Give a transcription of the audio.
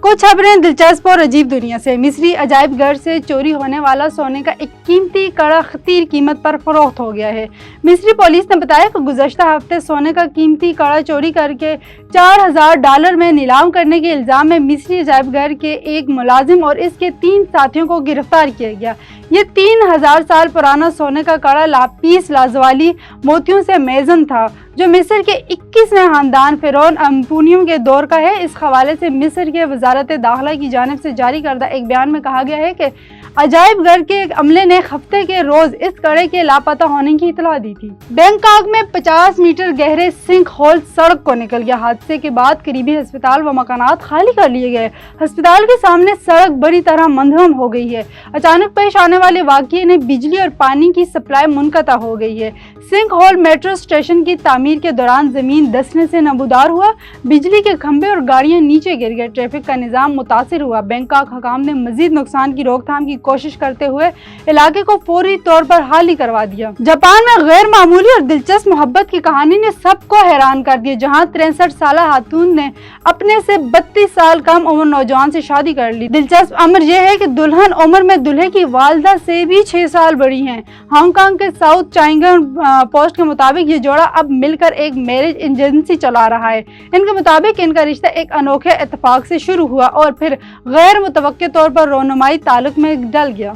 कुछ खबरें दिलचस्प और अजीब दुनिया से। मिस्री अजायब घर से चोरी होने वाला सोने का एक कीमती कड़ा खतीर कीमत पर फरोख्त हो गया है। मिस्री पुलिस ने बताया कि गुज़श्ता हफ्ते सोने का कीमती कड़ा चोरी करके $4000 में नीलाम करने के इल्ज़ाम में मिस्री अजायब घर के एक मुलाजिम और इसके 3 साथियों को गिरफ्तार किया गया। ये 3000 साल पुराना सोने का कड़ा लापीस लाजवाली मोतियों से मेज़न था, जो मिस्र के 21वें खानदान फ़िरौन अम्पूनियों के दौर का है। इस हवाले से मिस्र के वजारत दाखिला की जानिब से जारी करदा एक बयान में कहा गया है कि अजायब घर के एक अमले ने हफ्ते के रोज इस कड़े के लापता होने की इतला दी थी। बैंकॉक में 50 मीटर गहरे सिंक होल सड़क को निकल गया। हादसे के बाद करीबी अस्पताल व मकानात खाली कर लिए गए। अस्पताल के सामने सड़क बड़ी तरह मंदहम हो गई है। अचानक पेश आने वाले वाक़ये ने बिजली और पानी की सप्लाई मुनक़ता हो गई है। सिंक होल मेट्रो स्टेशन की तामीर के दौरान जमीन धंसने से नबूदार हुआ। बिजली के खंभे और गाड़ियां नीचे गिर गए। ट्रैफिक का निज़ाम मुतासिर हुआ। बैंकॉक हुकाम ने मजीद नुकसान की रोकथाम की कोशिश करते हुए इलाके को फौरी तौर पर खाली करवा दिया। जापान में गैर मामूली और दिलचस्प मोहब्बत की कहानी ने सबको हैरान कर दिया, जहां 63 साल खातून ने अपने से 32 साल कम उम्र नौजवान से शादी कर ली। दिलचस्प अमर यह है कि दुल्हन उम्र में दूल्हे की वालदा से भी 6 साल बड़ी हैं। हांगकांग के साउथ चाइना पोस्ट के मुताबिक ये जोड़ा अब मिलकर एक मैरिज एजेंसी चला रहा है। इनके मुताबिक इनका रिश्ता एक अनोखे इत्तेफाक से शुरू हुआ और फिर गैर मुतवक्के तौर पर रोनुमाई ताल्लुक में डल गया।